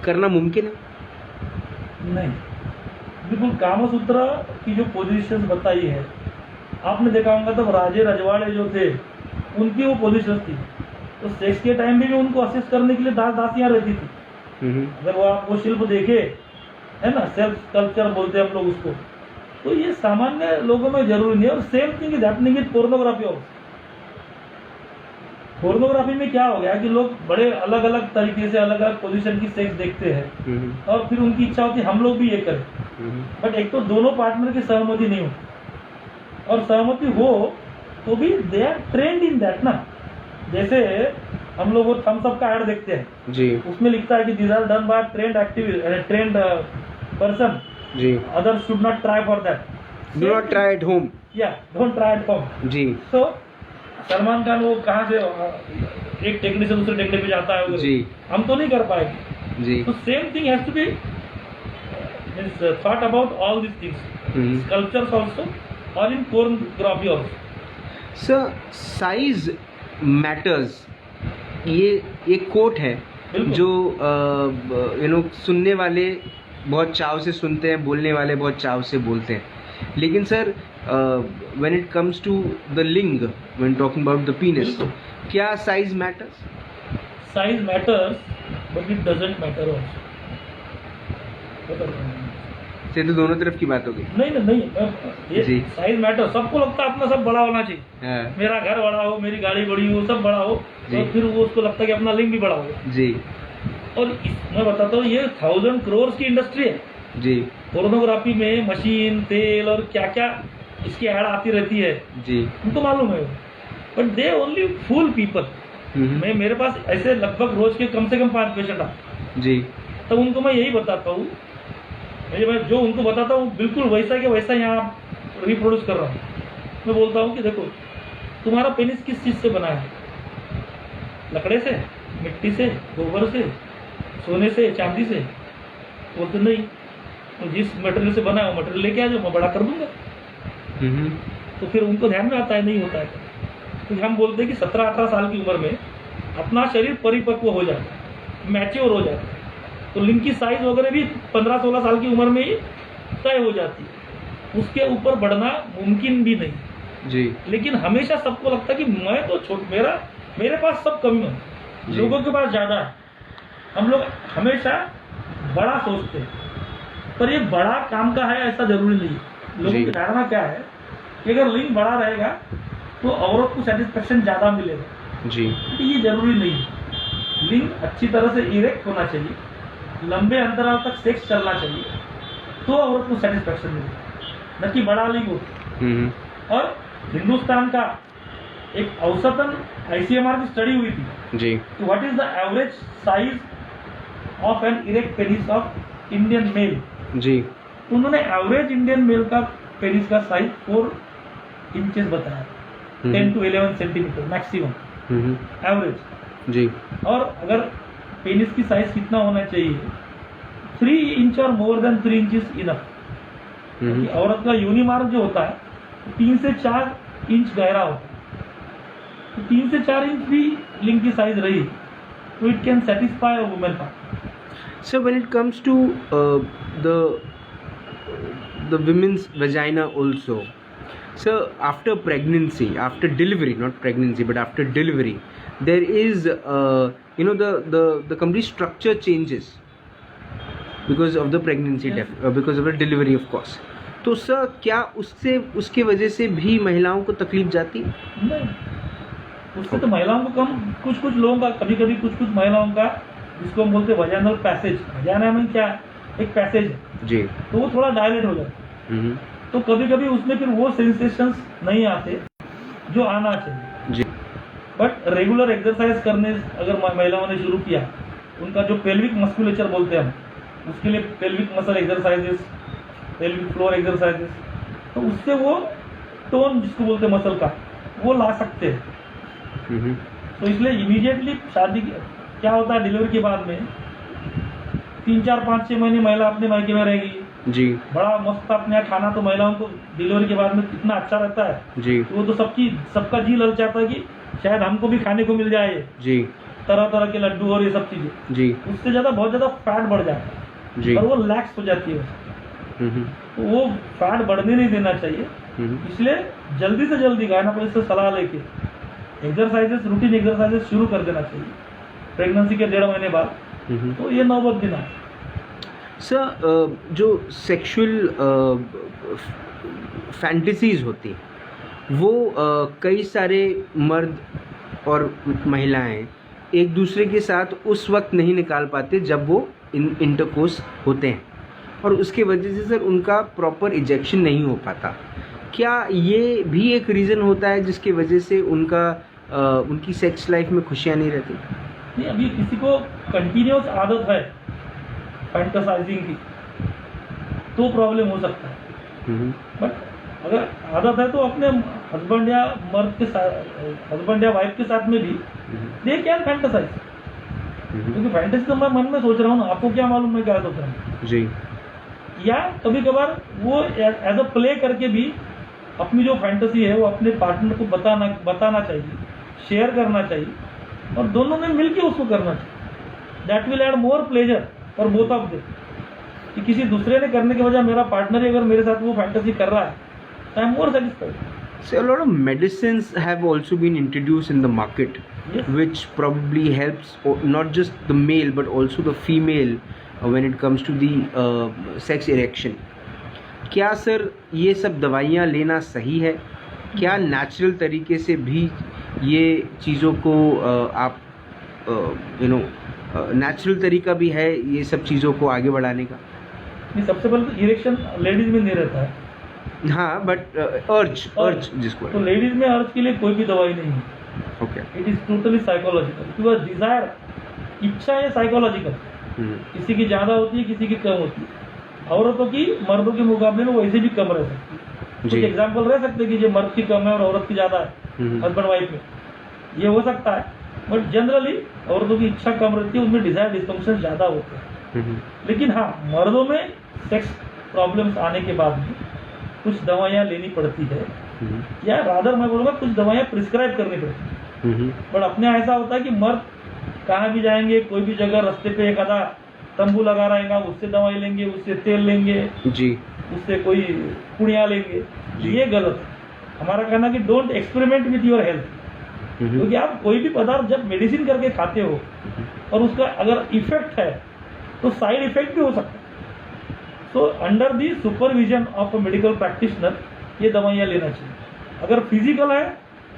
करना मुमकिन है? नहीं, बिल्कुल. कामसूत्र की जो पोजीशंस बताई है आपने देखा होगा, तब राजे रजवाड़े जो थे उनकी वो पोजीशंस थी. तो सेक्स के टाइम में भी उनको असिस्ट करने के लिए दास दासियां रहती थी. अगर वो आप वो शिल्प देखे है ना, सेल्फ कल्चर बोलते हैं हम लोग उसको, तो ये सामान्य लोगों में जरूरी नहीं है. और same thing is happening with pornography also. Pornography में क्या हो गया कि लोग बड़े अलग अलग तरीके से अलग अलग पोजीशन की सेक्स देखते हैं और फिर उनकी इच्छा होती है हम लोग भी ये करें. बट एक तो दोनों पार्टनर की सहमति नहीं होती, और सहमति हो तो भी they are trained in that ना. जैसे हम लोग वो थम्स अप का ऐड देखते हैं जी, उसमें लिखता है कि these are done by trained person जी. Others should not try for that. Do not try at home. या डोंट ट्राई एट होम जी. तो सलमान खान वो कहाँ से एक टेक्निक से दूसरे टेक्निक पे जाता है जी, हम तो नहीं कर पाएंगे जी. तो same thing has to be thought about all this things, cultures also और in pornography also. Sir size matters, ये एक कोट है जो सुनने वाले बहुत चाव से सुनते हैं, बोलने वाले बहुत चाव से बोलते हैं. लेकिन sir when it comes to the ling, when talking about the penis, क्या size matters? Size matters, but it doesn't matter also. से तो दोनों तरफ की बात होगी. नहीं, ये साइज मैटर. सबको लगता है अपना सब बड़ा होना चाहिए. मेरा घर बड़ा हो, मेरी गाड़ी बड़ी हो, सब बड़ा हो, तो फिर वो उसको लगता है कि अपना लिंग भी बड़ा हो जी. और मैं बताता हूँ ये 1000 करोड़ की इंडस्ट्री है जी. पोर्नोग्राफी में मशीन, तेल और क्या क्या इसकी ऐड आती रहती है जी, उनको मालूम है. But they only fool people. मेरे पास ऐसे लगभग रोज के कम से कम 5 पेशेंट आते जी. तो उनको मैं यही बताता हूँ, मैं जो उनको बताता हूँ बिल्कुल वैसा के वैसा यहाँ रिप्रोड्यूस कर रहा हूँ. मैं बोलता हूँ कि देखो तुम्हारा पेनिस किस चीज़ से बना है? लकड़े से, मिट्टी से, गोबर से, सोने से, चांदी से? बोलते नहीं, तो जिस मटेरियल से बना है वो मटेरियल लेके आ जाओ, मैं बड़ा कर दूंगा. तो फिर उनको ध्यान में आता है नहीं होता है. तो हम बोलते हैं कि 17-18 साल की उम्र में अपना शरीर परिपक्व हो जाता है, मैच्योर हो जाता है. तो लिंग की साइज वगैरह भी 15-16 साल की उम्र में ही तय हो जाती है. उसके ऊपर बढ़ना मुमकिन भी नहीं जी. लेकिन हमेशा सबको लगता है कि मैं तो मेरे पास सब कम है, लोगों के पास ज़्यादा है. हम लोग हमेशा बड़ा सोचते हैं. पर ये बड़ा काम का है ऐसा जरूरी नहीं है। लोगों जी। की धारणा क्या है कि अगर लिंग बड़ा रहेगा तो औरत को सेटिस्फेक्शन ज़्यादा मिलेगा। जी। तो ये जरूरी नहीं है। लिंग अच्छी तरह से इरेक्ट होना चाहिए, लंबे अंतराल तक सेक्स चलना चाहिए, तो औरत को सेटिस्फेक्शन मिलेगा, न कि बड़ा लिंग हो। और हिंदुस्तान का एक औसतन ICMR की स्टडी हुई थी जी। What is the average size of an erect penis of Indian male. जी। उन्होंने एवरेज इंडियन मेल का पेनिस का साइज 4 इंचेस बताया, 10 to 11 सेंटीमीटर मैक्सिमम एवरेज। जी। और अगर पेनिस की साइज कितना होना चाहिए, 3 इंच और मोर देन 3 इंचेस इनफ। क्योंकि औरत का योनि मार्ग जो होता है 3 से 4 इंच गहरा होता है, तो 3 से 4 इंच भी लिंग की साइज रही तो it can satisfy a women part. So when it comes to the women's vagina also, so after pregnancy, after delivery, not pregnancy but after delivery, there is the complete structure changes because of the pregnancy, Yes. because of the delivery of course. तो सर क्या उसके वजह से भी महिलाओं को तकलीफ जाती है? नहीं, उससे तो महिलाओं को कम, कुछ लोगों का, कभी कभी कुछ महिलाओं का जिसको हम बोलते हैं वजाइनल पैसेज, वजाइना में क्या एक पैसेज है जी। तो वो थोड़ा डायलेट हो जाता है, तो कभी कभी उसमें फिर वो सेंसेशंस नहीं आते जो आना चाहिए जी। बट रेगुलर एक्सरसाइज करने अगर महिलाओं ने शुरू किया, उनका जो पेल्विक मस्कुलेचर बोलते हैं हम, उसके लिए pelvic muscle exercises, pelvic floor exercises, तो उससे वो टोन जिसको बोलते हैं मसल का वो ला सकते हैं। तो इसलिए इमीडिएटली शादी क्या होता है, डिलीवरी के बाद में 3, 4, 5, 6 महीने महिला अपने मायके में रहेगी जी। बड़ा मस्त अपने यहाँ खाना, तो महिलाओं को डिलीवरी के बाद में कितना अच्छा रहता है जी। वो तो सबका जी ललचाता है कि शायद हमको भी खाने को मिल जाए जी। तरह तरह के लड्डू और ये सब चीजें। जी। उससे ज्यादा बहुत ज्यादा फैट बढ़ जाता है जी। और वो लैक्स हो जाती है, तो वो फैट बढ़ने नहीं देना चाहिए। इसलिए जल्दी से जल्दी गायनोकोलॉजिस्ट से सलाह लेके एक्सरसाइजेस, रूटीन एक्सरसाइजेस शुरू कर देना चाहिए प्रेगनेंसी के 1.5 महीने बाद, तो ये नौबत दिन है। सर जो सेक्सुअल फैंटेसीज होती हैं वो कई सारे मर्द और महिलाएं एक दूसरे के साथ उस वक्त नहीं निकाल पाते जब वो इंटरकोर्स होते हैं, और उसके वजह से सर उनका प्रॉपर इजेक्शन नहीं हो पाता। क्या ये भी एक रीज़न होता है जिसकी वजह से उनकी सेक्स लाइफ में खुशियाँ नहीं रहती? नहीं, अभी किसी को कंटिन्यूस आदत है फैंटासाइजिंग की तो प्रॉब्लम हो सकता है, बट अगर आदत है तो अपने हस्बैंड या मर्द के साथ, हस्बैंड या वाइफ के साथ में भी दे कैन फैंटासाइज, क्योंकि फैंटेसी तो मैं मन में सोच रहा हूँ ना, आपको क्या मालूम मैं क्या सोच रहा हूँ जी। या कभी कभार वो एज अ प्ले करके भी अपनी जो फैंटेसी है वो अपने पार्टनर को बताना चाहिए, शेयर करना चाहिए, और दोनों ने मिलके उसको करना चाहिए। That will add more pleasure for both of them, कि किसी दूसरे ने करने के बजाय मेरा पार्टनर ही अगर मेरे साथ वो फैंटेसी कर रहा है, I am more satisfied. So a lot of medicines have also been introduced in the market, Yes. which probably helps not just the male but also the female when it comes to the sex erection. क्या सर ये सब दवाइयाँ लेना सही है? क्या नेचुरल तरीके से भी ये चीज़ों को आप नेचुरल तरीका भी है ये सब चीज़ों को आगे बढ़ाने का? नहीं, सबसे पहले तो इरेक्शन लेडीज में नहीं रहता है, हाँ, बट अर्ज जिसको, तो लेडीज में अर्ज के लिए कोई भी दवाई नहीं है। Okay. It is totally psychological, because desire, इच्छा है साइकोलॉजिकल, किसी की ज़्यादा होती है, किसी की कम होती है। औरतों की मर्दों के मुकाबले में वैसे भी कम रह सकती है। कुछ एग्जाम्पल रह सकते हैं कि जो मर्द की कम है और औरत की ज़्यादा है हस्बैंड वाइफ में, ये हो सकता है, बट जनरली औरतों की इच्छा कम रहती है, उनमें डिजायर डिस्फंक्शन ज़्यादा होते हैं। लेकिन हाँ, मर्दों में सेक्स प्रॉब्लम्स आने के बाद भी कुछ दवाइयाँ लेनी पड़ती है, या रादर मैं बोलूँगा कुछ दवाइयाँ प्रिस्क्राइब करनी पड़ती है। बट अपने ऐसा होता है कि मर्द कहाँ भी जाएंगे, कोई भी जगह रास्ते पे एक आधा तंबू लगा रहेगा, उससे दवाई लेंगे, उससे तेल लेंगे जी, उससे कोई पुड़िया लेंगे, ये गलत है। हमारा कहना कि don't experiment with your health, क्योंकि आप कोई भी पदार्थ जब मेडिसिन करके खाते हो और उसका अगर इफेक्ट है तो साइड इफेक्ट भी हो सकता है। So under the supervision of a medical practitioner ये दवाइयाँ लेना चाहिए। अगर फिजिकल है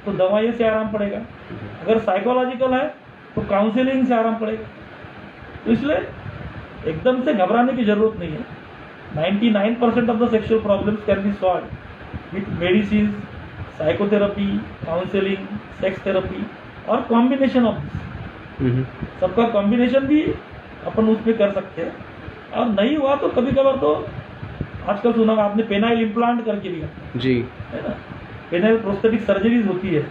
तो दवाइयों से आराम पड़ेगा, अगर साइकोलॉजिकल है तो काउंसलिंग से आराम पड़ेगा। तो इसलिए एकदम से घबराने की जरूरत नहीं है। 99% of the sexual problems can be solve with medicine, psychotherapy, counselling, sex therapy और कॉम्बिनेशन ऑफ दिस। सबका कॉम्बिनेशन भी अपन उसमें कर सकते हैं। और नहीं हुआ तो कभी कभार तो आजकल सुना आपने पेनाइल इम्प्लांट करके भी जी, है ना, पेनाइल प्रोस्थेटिक सर्जरीज होती है,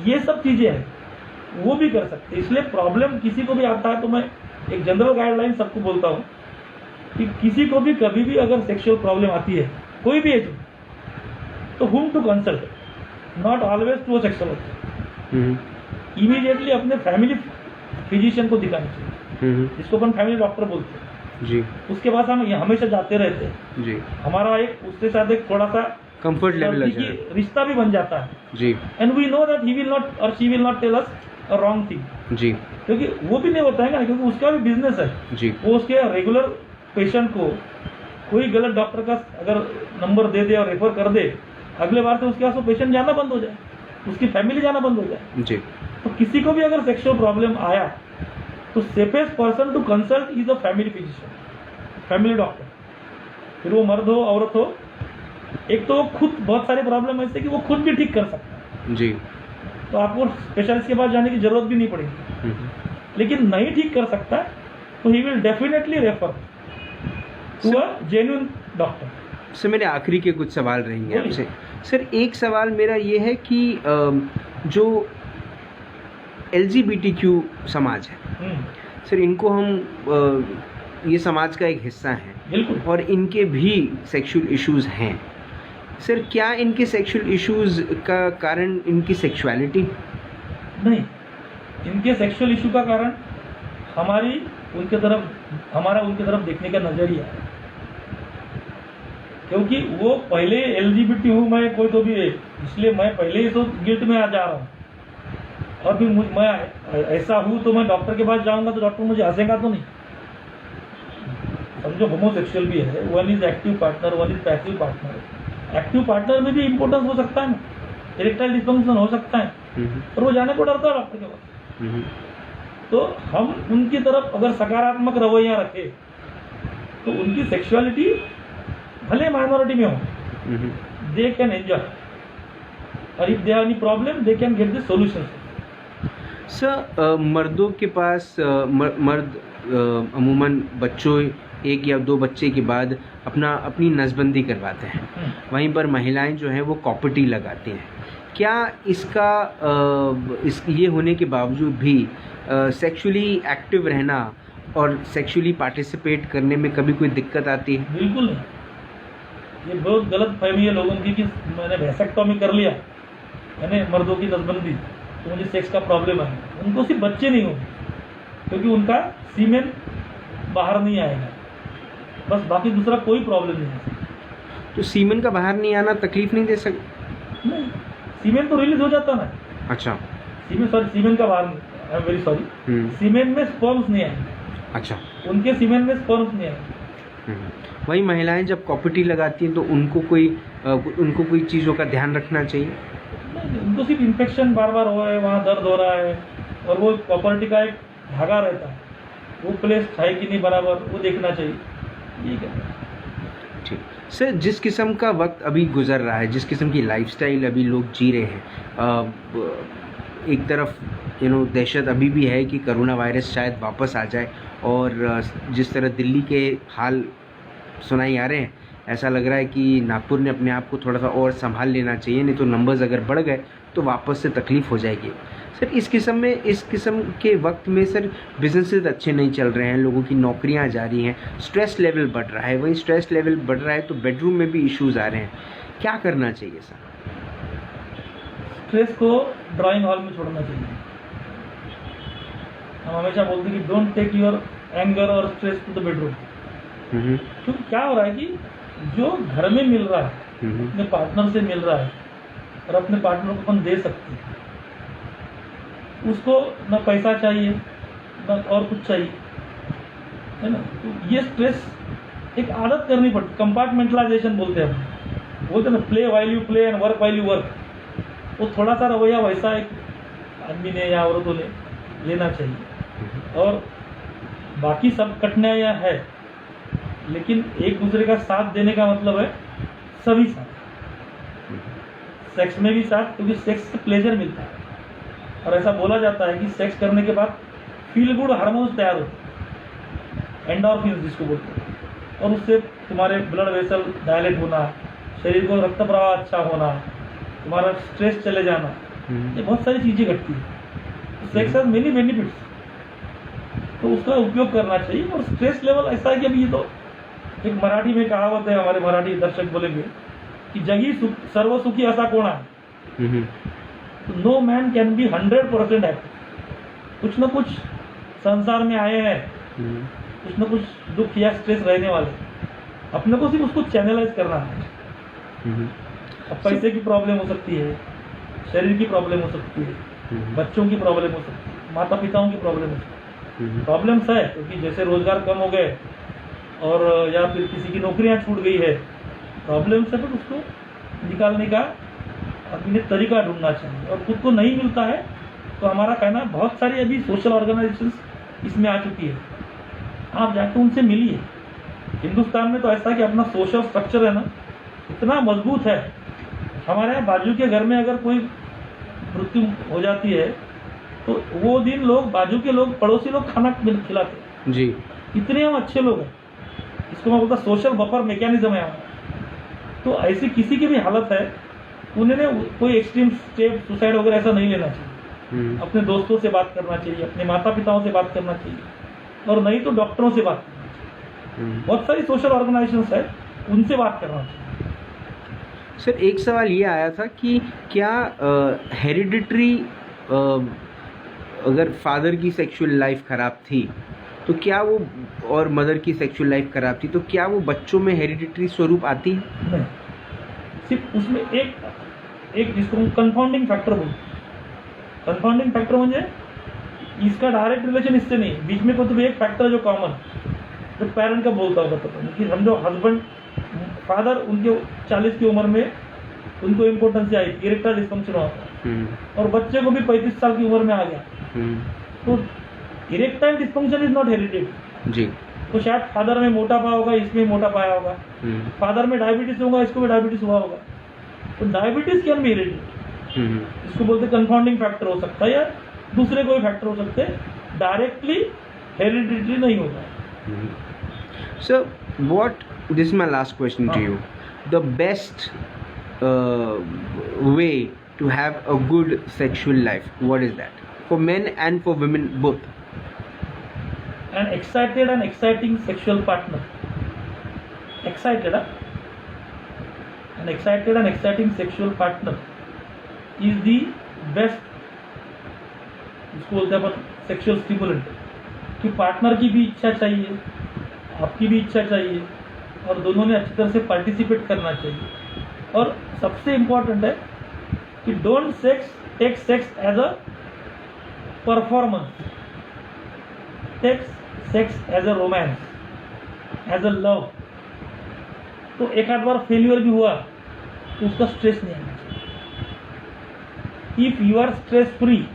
ये सब चीज़ें हैं वो भी कर सकते हैं। इसलिए प्रॉब्लम किसी को भी आता है तो मैं एक जनरल गाइडलाइन सबको बोलता हूँ कि किसी को भी कभी भी अगर सेक्सुअल प्रॉब्लम आती है कोई भी एज में, तो whom to consult, not always to a sexual. Immediately अपने फैमिली फिजिशियन को दिखाना चाहिए, जिसको अपन फैमिली डॉक्टर बोलते हैं जी। उसके पास हम हमेशा जाते रहते हैं जी, हमारा एक उसके साथ एक थोड़ा सा कंफर्ट लेवल रिश्ता भी बन जाता है जी। And we know that he will not और she will not tell us a wrong thing जी क्योंकि वो भी नहीं बताएगा, क्योंकि उसका भी बिजनेस है जी। वो उसके रेगुलर पेशेंट को कोई गलत डॉक्टर का अगर नंबर दे दे और रेफर कर दे, अगले बार से उसके पास वो पेशेंट जाना बंद हो जाए, उसकी फैमिली जाना बंद हो जाए जी। तो किसी को भी अगर सेक्सुअल प्रॉब्लम आया तो safest person to consult is a family physician, family doctor. फिर वो मर्द हो औरत हो, एक तो खुद बहुत सारे प्रॉब्लम ऐसे कि वो खुद भी ठीक कर सकता है जी। तो आपको स्पेशलिस्ट के पास जाने की जरूरत भी नहीं पड़ेगी। लेकिन नहीं ठीक कर सकता तो he will definitely refer to a genuine doctor. Sir मेरे आखिरी के कुछ सवाल रहेंगे बोलिए। आपसे। सर एक सवाल मेरा ये है कि जो LGBTQ समाज है सर, इनको हम ये समाज का एक हिस्सा है बिल्कुल। और इनके भी सेक्सुअल इश्यूज हैं सर। क्या इनके सेक्सुअल इश्यूज का कारण इनकी सेक्सुअलिटी? नहीं, इनके सेक्सुअल इशू का कारण हमारा उनके तरफ देखने का नजरिया है। क्योंकि वो पहले LGBT हूँ मैं, कोई तो भी है, इसलिए मैं पहले ही तो गिल्ट में आ जा रहा हूँ। और फिर मैं ऐसा हूँ तो मैं डॉक्टर के पास जाऊंगा तो डॉक्टर मुझे हंसेगा तो नहीं। समझो होमोसेक्सुअल भी है, one is active partner, one is passive partner. Active partner में भी इम्पोर्टेंस हो सकता है ना, इरेक्टाइल डिस्फंक्शन हो सकता है, पर वो जाने को डरता है डॉक्टर के पास। तो हम उनकी तरफ अगर सकारात्मक रवैया रखें तो उनकी सेक्सुअलिटी भले माइनॉरिटी में हो, दे कैन एंजॉय, और if they have any problem they can get the solution. Sir मर्दों के पास मर्द अमूमन बच्चों एक या दो बच्चे के बाद अपनी नसबंदी करवाते हैं, वहीं पर महिलाएं जो हैं वो कॉपर्टी लगाती हैं। क्या इसका ये होने के बावजूद भी सेक्सुअली एक्टिव रहना और सेक्सुअली पार्टिसिपेट करने में कभी कोई दिक्कत आती है? बिल्कुल नहीं। ये बहुत गलत फहमी है लोगों की कि मैंने वैसेक्टॉमी कर लिया, मैंने मर्दों की नसबंदी तो मुझे सेक्स का प्रॉब्लम है। उनको सिर्फ बच्चे नहीं होंगे क्योंकि उनका सीमेन बाहर नहीं आएगा, बस बाकी दूसरा कोई प्रॉब्लम नहीं है। तो सीमेन का बाहर नहीं आना तकलीफ नहीं दे नहीं, सीमेन तो रिलीज हो जाता ना। अच्छा, सीमेन का बाहर, आई एम वेरी सॉरी, सीमेन में स्पर्म्स नहीं आएंगे। अच्छा, उनके सीमेन में स्पर्म्स नहीं आएंगे। वही महिलाएं जब कॉपर्टी लगाती हैं तो उनको कोई चीज़ों का ध्यान रखना चाहिए? उनको सिर्फ इन्फेक्शन बार बार हो रहा है, वहाँ दर्द हो रहा है, और वो कॉपर्टी का एक धागा रहता है, वो प्लेस है कि नहीं बराबर, वो देखना चाहिए। ठीक है, ठीक सर। जिस किस्म का वक्त अभी गुजर रहा है, जिस किस्म की लाइफस्टाइल अभी लोग जी रहे हैं, एक तरफ दहशत अभी भी है कि कोरोना वायरस शायद वापस आ जाए, और जिस तरह दिल्ली के हाल सुनाई आ रहे हैं, ऐसा लग रहा है कि नागपुर ने अपने आप को थोड़ा सा और संभाल लेना चाहिए, नहीं तो नंबर्स अगर बढ़ गए तो वापस से तकलीफ़ हो जाएगी। सर इस किस्म के वक्त में सर बिजनेसेस अच्छे नहीं चल रहे हैं, लोगों की नौकरियां जा रही हैं, स्ट्रेस लेवल बढ़ रहा है। वहीं स्ट्रेस लेवल बढ़ रहा है तो बेडरूम में भी इश्यूज आ रहे हैं, क्या करना चाहिए सर? स्ट्रेस को ड्राइंग हॉल में छोड़ना चाहिए। हम हमेशा बोलते हैं कि डोंट टेक योर एंगर और स्ट्रेस टू द बेडरूम। क्योंकि क्या हो रहा है कि जो घर में मिल रहा है, अपने पार्टनर से मिल रहा है और अपने पार्टनर को अपन दे सकते हैं, उसको न पैसा चाहिए न और कुछ चाहिए, है ना। तो ये स्ट्रेस एक आदत करनी पड़ती, कंपार्टमेंटलाइजेशन बोलते हैं ना, play while you play and work while you work. वो थोड़ा सा रवैया वैसा एक आदमी ने या औरतों ने लेना चाहिए। और बाकी सब कठिनाइयाँ है, लेकिन एक दूसरे का साथ देने का मतलब है सभी साथ, सेक्स में भी साथ, क्योंकि सेक्स से प्लेजर मिलता है। और ऐसा बोला जाता है कि सेक्स करने के बाद फील गुड हार्मोन्स तैयार होते हैं, एंडोर्फिन्स जिसको बोलते हैं, और उससे तुम्हारे ब्लड वेसल डायलेट होना, शरीर को रक्त प्रवाह अच्छा होना, तुम्हारा स्ट्रेस चले जाना, ये बहुत सारी चीज़ें घटती है। सेक्स हैज मेनी बेनिफिट्स, तो उसका उपयोग करना चाहिए। और स्ट्रेस लेवल ऐसा है कि अभी ये तो एक मराठी में कहावत है, हमारे मराठी दर्शक बोलेंगे कि जगी सर्व सुखी ऐसा कोण है। तो no man can be 100% happy. कुछ ना कुछ संसार में आए हैं, कुछ ना कुछ दुख या स्ट्रेस रहने वाले, अपने को सिर्फ उसको चैनलाइज करना है। अब पैसे की प्रॉब्लम हो सकती है, शरीर की प्रॉब्लम हो सकती है, बच्चों की प्रॉब्लम हो सकती है, माता पिताओं की प्रॉब्लम हो सकती है। प्रॉब्लम्स है क्योंकि जैसे रोजगार कम हो गए और या फिर किसी की नौकरियां छूट गई है, प्रॉब्लम्स है, तो उसको निकालने का आदमी ने तरीका ढूंढना चाहिए। और खुद को नहीं मिलता है तो हमारा कहना, बहुत सारी अभी सोशल ऑर्गेनाइजेशंस इसमें आ चुकी है, आप जाके उनसे मिलिए। हिंदुस्तान में तो ऐसा कि अपना सोशल स्ट्रक्चर है ना, इतना मजबूत है। हमारे यहाँ बाजू के घर में अगर कोई मृत्यु हो जाती है तो वो दिन लोग, बाजू के लोग, पड़ोसी लोग खाना खिलाते जी। इतने हम अच्छे लोग हैं। इसको मैं बोलता सोशल बफर मैकेनिज्म है हमारा। तो ऐसी किसी की भी हालत है, उन्हें कोई एक्सट्रीम स्टेप, सुसाइड वगैरह ऐसा नहीं लेना चाहिए। अपने दोस्तों से बात करना चाहिए, अपने माता पिताओं से बात करना चाहिए, और नहीं तो डॉक्टरों से बात करना चाहिए। बहुत सारी सोशल ऑर्गेनाइजेशंस है, उनसे बात करना चाहिए। सर, एक सवाल ये आया था कि क्या हेरिडिटरी, अगर फादर की सेक्सुअल लाइफ खराब थी तो क्या वो, और मदर की सेक्सुअल लाइफ खराब थी तो क्या वो बच्चों में हेरिडिटरी स्वरूप आती है? नहीं, सिर्फ उसमें एक जिसको हम कंफाउंडिंग फैक्टर बोलते हैं। कंफाउंडिंग फैक्टर म्हणजे इसका डायरेक्ट रिलेशन इससे नहीं, बीच में कोई एक फैक्टर जो कॉमन, जो पेरेंट का बोलता होगा, तो कि समझो हस्बैंड, फादर, उनके 40 की उम्र में उनको इम्पोर्टेंस आई, इरेक्टाइल डिस्फंक्शन हुआ, और बच्चे को भी 35 साल की उम्र में आ गया, तो erectile dysfunction is not hereditary जी। तो शायद फादर में मोटापा होगा, इसमें मोटापा आया होगा, फादर में डायबिटीज होगा, इसको भी डायबिटीज हुआ होगा, तो डायबिटीज कैन बी हेरिडिटरी। इसको बोलते कंफाउंडिंग फैक्टर हो सकता है, या दूसरे कोई फैक्टर हो सकते हैं, डायरेक्टली हेरिडिटरी नहीं होगा। Sir, what, this is my last question to you, the best way to have a good sexual life, what is that for men and for women both? An excited and exciting sexual partner, an excited and exciting sexual partner is the best, इसको बोलते हैं अपन सेक्सुअल स्टिमुलेंट। कि पार्टनर की भी इच्छा चाहिए, आपकी भी इच्छा चाहिए, और दोनों ने अच्छी तरह से पार्टिसिपेट करना चाहिए। और सबसे इम्पोर्टेंट है कि don't take sex as a performance, take sex as a romance, as a love. तो एक आध बार फेल्यूर भी हुआ तो उसका स्ट्रेस नहीं आना चाहिए। If you are stress free,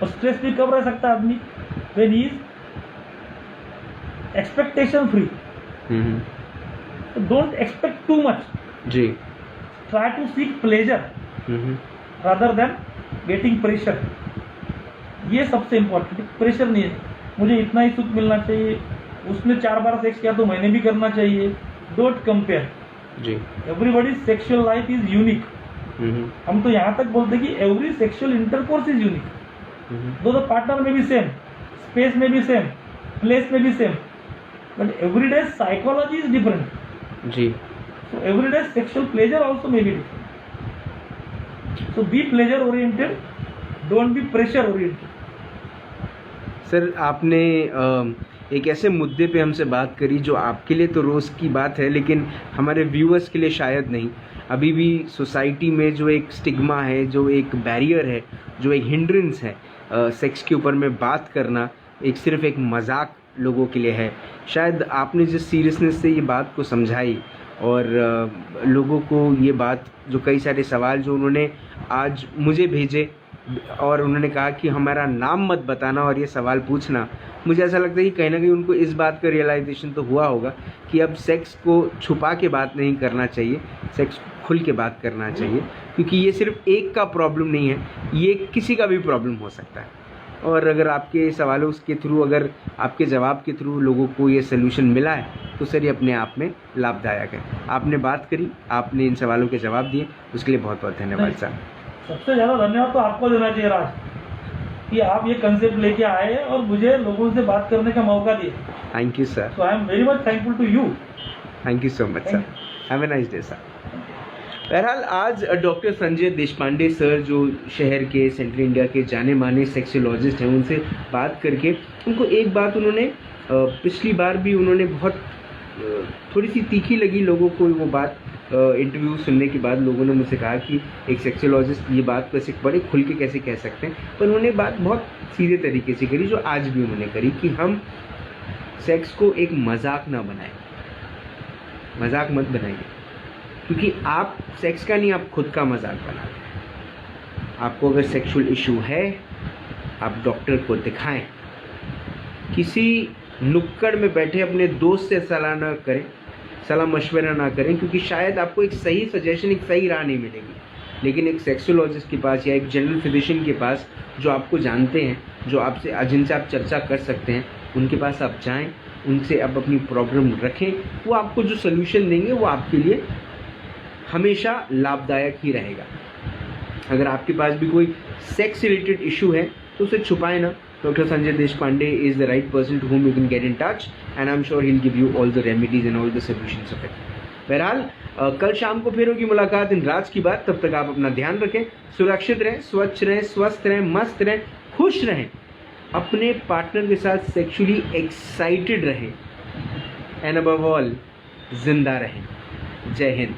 और स्ट्रेस फ्री कब रह सकता है आदमी, when he is expectation free. Don't expect too much जी, try to seek pleasure rather than getting pressure. ये सबसे इम्पोर्टेंट, प्रेशर नहीं है, मुझे इतना ही सुख मिलना चाहिए, उसने 4 बार सेक्स किया तो मैंने भी करना चाहिए। डोंट कंपेयर जी, everybody sexual life is unique. हम तो यहाँ तक बोलते कि every sexual intercourse is unique, though the partner में भी सेम, स्पेस में भी सेम, प्लेस में भी same, but everyday psychology is different जी। So everyday sexual pleasure also may be different. So be pleasure oriented, don't be pressure oriented. Sir, आपने एक ऐसे मुद्दे पे हमसे बात करी जो आपके लिए तो रोज़ की बात है, लेकिन हमारे व्यूअर्स के लिए शायद नहीं। अभी भी सोसाइटी में जो एक स्टिग्मा है, जो एक बैरियर है, जो एक हिंड्रेंस है सेक्स के ऊपर में बात करना, एक सिर्फ एक मजाक लोगों के लिए है। शायद आपने जिस सीरियसनेस से ये बात को समझाई और लोगों को ये बात, जो कई सारे सवाल जो उन्होंने आज मुझे भेजे और उन्होंने कहा कि हमारा नाम मत बताना और ये सवाल पूछना, मुझे ऐसा लगता है कि कहीं ना कहीं उनको इस बात का रियलाइजेशन तो हुआ होगा कि अब सेक्स को छुपा के बात नहीं करना चाहिए, सेक्स खुल के बात करना चाहिए, क्योंकि ये सिर्फ एक का प्रॉब्लम नहीं है, ये किसी का भी प्रॉब्लम हो सकता है। और अगर आपके सवालों के थ्रू, अगर आपके जवाब के थ्रू लोगों को ये सलूशन मिला है तो सर ये अपने आप में लाभदायक है। आपने बात करी, आपने इन सवालों के जवाब दिए, उसके लिए बहुत बहुत धन्यवाद सर। सबसे ज़्यादा धन्यवाद तो आपको देना चाहिए राज, कि आप ये कंसेप्ट लेके आए और मुझे लोगों से बात करने का मौका दिया। Thank you sir. So I am very much thankful to you. Thank you so much sir. Have a nice day sir. बहरहाल आज डॉक्टर संजय देशपांडे सर, जो शहर के, सेंट्रल इंडिया के जाने माने सेक्सोलॉजिस्ट हैं, उनसे बात करके उनको एक बात उन्होंने पिछली बार भी उन्होंने बहुत थोड़ी सी तीखी लगी लोगों को वो बात। इंटरव्यू सुनने के बाद लोगों ने मुझसे कहा कि एक सेक्सोलॉजिस्ट ये बात कैसे बड़े खुल के कैसे कह सकते हैं, पर उन्होंने बात बहुत सीधे तरीके से करी, जो आज भी उन्होंने करी, कि हम सेक्स को एक मजाक ना बनाएं, मजाक मत बनाइए, क्योंकि आप सेक्स का नहीं, आप खुद का मजाक बनाते। आपको अगर सेक्सुअल इशू है, आप डॉक्टर को दिखाएं, किसी नुक्कड़ में बैठे अपने दोस्त से सलाह ना करें, सलाह मशवरा ना करें, क्योंकि शायद आपको एक सही सजेशन, एक सही राह नहीं मिलेगी। लेकिन एक सेक्सोलॉजिस्ट के पास या एक जनरल फिजिशियन के पास, जो आपको जानते हैं, जो आपसे, जिनसे आप चर्चा कर सकते हैं, उनके पास आप जाएं, उनसे आप अपनी प्रॉब्लम रखें, वो आपको जो सल्यूशन देंगे वो आपके लिए हमेशा लाभदायक ही रहेगा। अगर आपके पास भी कोई सेक्स रिलेटेड इशू है तो उसे छुपाएं ना। Doctor Sanjay Deshpande is the right person to whom you can get in touch, and I'm sure he'll give you all the remedies and all the solutions of it. बहरहाल कल शाम को फिर होगी मुलाकात इन राज की बात। तब तक आप अपना ध्यान रखें, सुरक्षित रहें, स्वच्छ रहें, स्वस्थ रहें, मस्त रहें, खुश रहें, अपने पार्टनर के साथ सेक्सुअली एक्साइटेड रहें, एंड अबव ऑल जिंदा रहें। जय हिंद।